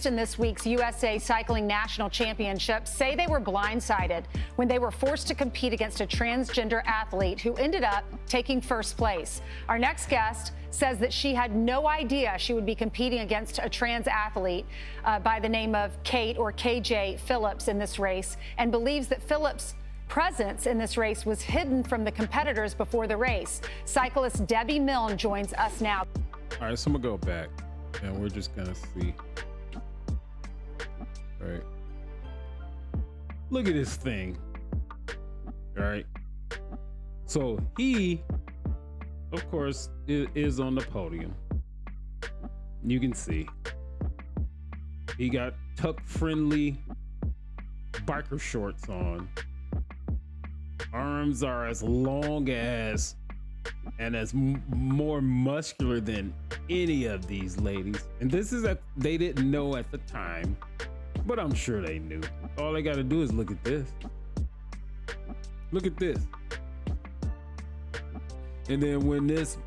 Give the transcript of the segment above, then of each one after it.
in this week's USA Cycling National Championship say they were blindsided when they were forced to compete against a transgender athlete who ended up taking first place. Our next guest says that she had no idea she would be competing against a trans athlete by the name of Kate or KJ Phillips in this race, and believes that Phillips' presence in this race was hidden from the competitors before the race. Cyclist Debbie Milne joins us now. All right, so I'm gonna go back and we're just gonna see. All right, look at this thing. All right, so he, of course, is on the podium. You can see he got tuck-friendly biker shorts on. Arms are as long as and as more muscular than any of these ladies. And this is they didn't know at the time, but I'm sure they knew. All they got to do is look at this. Look at this. And then when this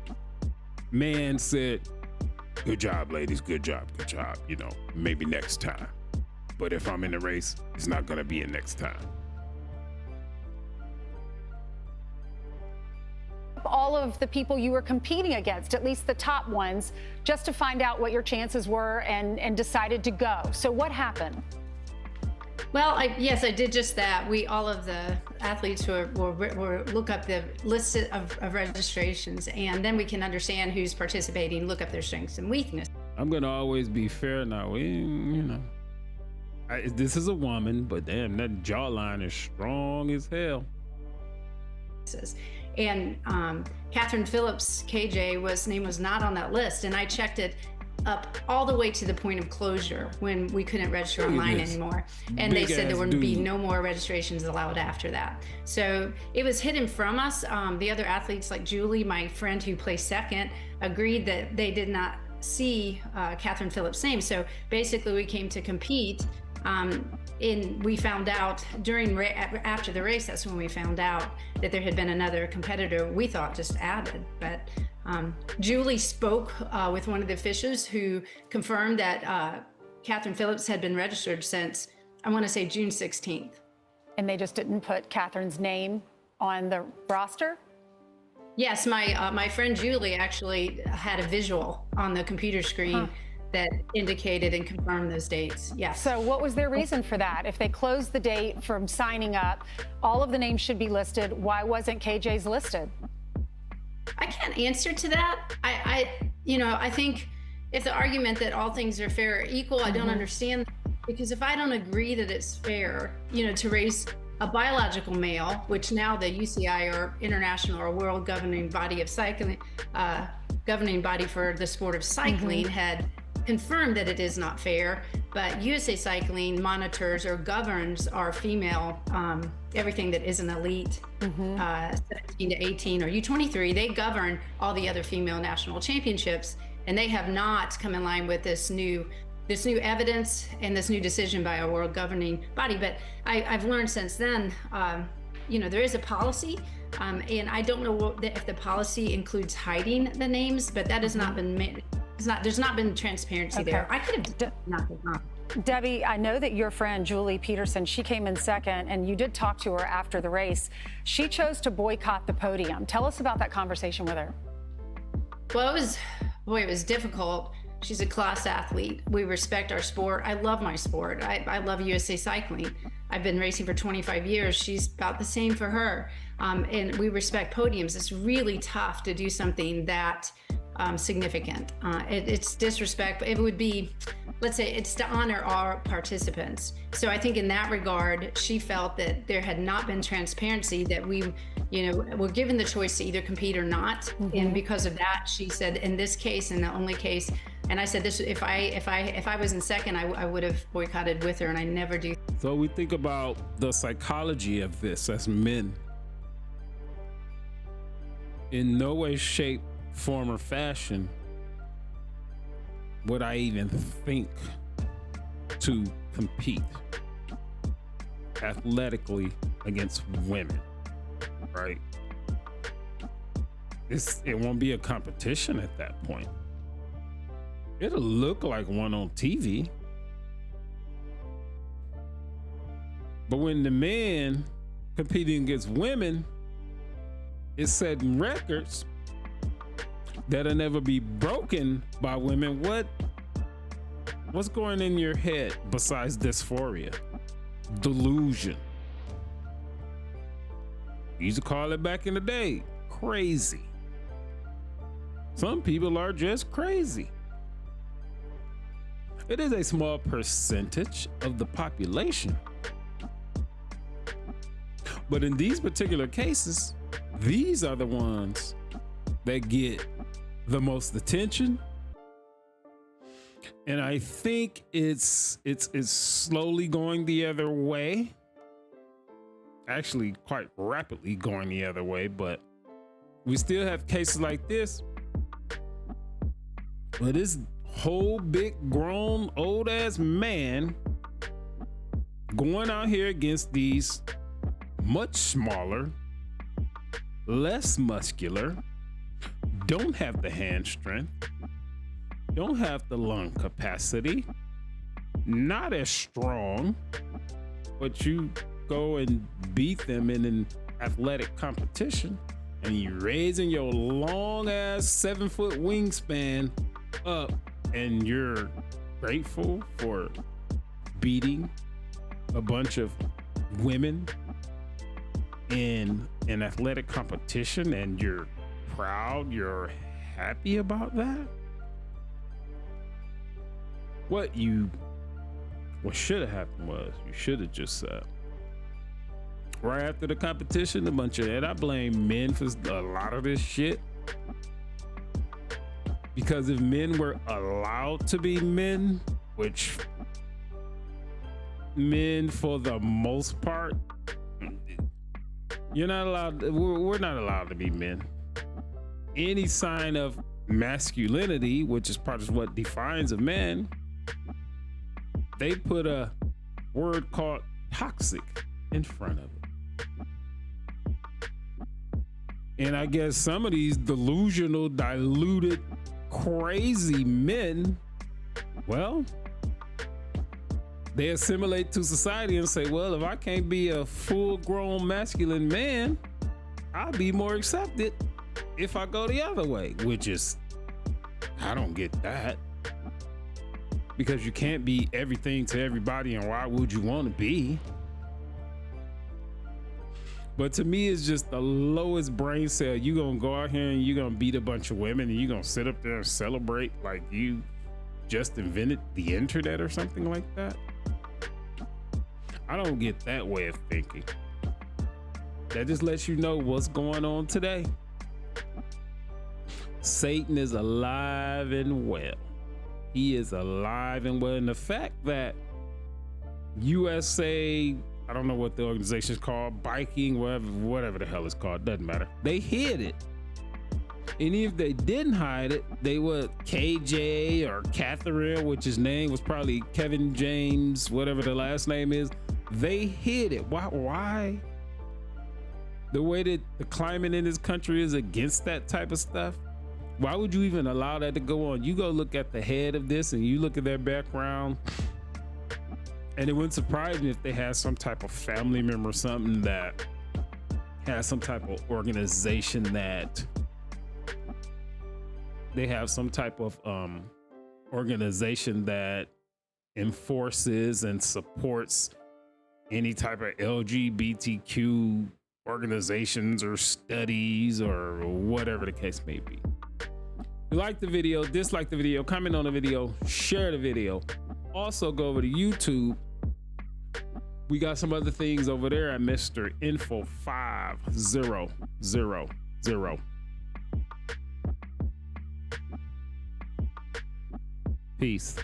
man said, "Good job, ladies, good job, you know, maybe next time. But if I'm in the race, it's not gonna be a next time." All of the people you were competing against, at least the top ones, just to find out what your chances were, and decided to go. So what happened? Well, yes, I did just that. All of the athletes were look up the list of registrations, and then we can understand who's participating, look up their strengths and weaknesses. I'm gonna always be fair now. You know, this is a woman, but damn, that jawline is strong as hell. And Catherine Phillips, KJ, name was not on that list, and I checked it up all the way to the point of closure when we couldn't register online anymore, and they said there would be no more registrations allowed after that. So it was hidden from us. The other athletes, like Julie, my friend who placed second, agreed that they did not see Catherine Phillips' name. So basically we came to compete, we found out after the race, that's when we found out that there had been another competitor we thought just added. But Julie spoke with one of the officials who confirmed that Catherine Phillips had been registered since, I want to say, June 16th. And they just didn't put Catherine's name on the roster? Yes, my friend Julie actually had a visual on the computer screen that indicated and confirmed those dates. Yes. So what was their reason for that? If they closed the date from signing up, all of the names should be listed. Why wasn't KJ's listed? I can't answer to that. I think if the argument that all things are fair or equal, I don't understand, because if I don't agree that it's fair, to raise a biological male, which now the UCI, or international or world governing body of cycling, governing body for the sport of cycling, had confirmed that it is not fair, but USA Cycling monitors or governs our female, everything that is an elite, 17 to 18 or U23, they govern all the other female national championships, and they have not come in line with this new evidence and this new decision by our world governing body. But I've learned since then, there is a policy, and I don't know if the policy includes hiding the names, but that has not been made. There's not been transparency there. I could have not been wrong. Debbie, I know that your friend Julie Peterson, she came in second, and you did talk to her after the race. She chose to boycott the podium. Tell us about that conversation with her. Well, it was difficult. She's a class athlete. We respect our sport. I love my sport. I love USA Cycling. I've been racing for 25 years. She's about the same for her. And we respect podiums. It's really tough to do something that significant. It's disrespect. It would be, let's say, it's to honor our participants. So I think in that regard, she felt that there had not been transparency, that we, were given the choice to either compete or not. And because of that, she said, in this case, and the only case, and I said, this, if I was in second, I would have boycotted with her, and I never do. So we think about the psychology of this as men. In no way, shape, form, or fashion would I even think to compete athletically against women, right? It won't be a competition at that point. It'll look like one on TV, But when the men competing against women is setting records that'll never be broken by women, what's going in your head besides dysphoria, delusion? You used to call it back in the day crazy. Some people are just crazy. It is a small percentage of the population. But in these particular cases, these are the ones that get the most attention. And I think it's slowly going the other way. Actually, quite rapidly going the other way, but we still have cases like this. But this whole big grown old ass man going out here against these much smaller, less muscular, don't have the hand strength, don't have the lung capacity, not as strong, but you go and beat them in an athletic competition, and you raising your long ass 7-foot wingspan up, and you're grateful for beating a bunch of women in an athletic competition, and you're proud, you're happy about that. What should have happened was you should have just right after the competition, a bunch of that. I blame men for a lot of this shit, because if men were allowed to be men, which men for the most part, you're not allowed, we're not allowed to be men. Any sign of masculinity, which is part of what defines a man, they put a word called toxic in front of it. And I guess some of these delusional, diluted, crazy men, well, they assimilate to society and say, well, if I can't be a full-grown masculine man, I'll be more accepted if I go the other way, which is, I don't get that. Because you can't be everything to everybody, and why would you want to be? But to me, it's just the lowest brain cell. You gonna go out here and you gonna beat a bunch of women, and you gonna sit up there and celebrate like you just invented the internet or something like that? I don't get that way of thinking. That just lets you know what's going on today. Satan is alive and well. He is alive and well. And the fact that USA, I don't know what the organization is called, biking, whatever the hell it's called, doesn't matter. They hid it. And if they didn't hide it, they would KJ or Catherine, which his name was probably Kevin James, whatever the last name is. They hid it. Why? The way that the climate in this country is against that type of stuff. Why would you even allow that to go on? You go look at the head of this and you look at their background, and it wouldn't surprise me if they had some type of family member or something that has some type of organization, that they have some type of organization that enforces and supports any type of LGBTQ organizations or studies or whatever the case may be. If you like the video, dislike the video, comment on the video, share the video. Also go over to YouTube. We got some other things over there at Mr. Info 5000. Peace.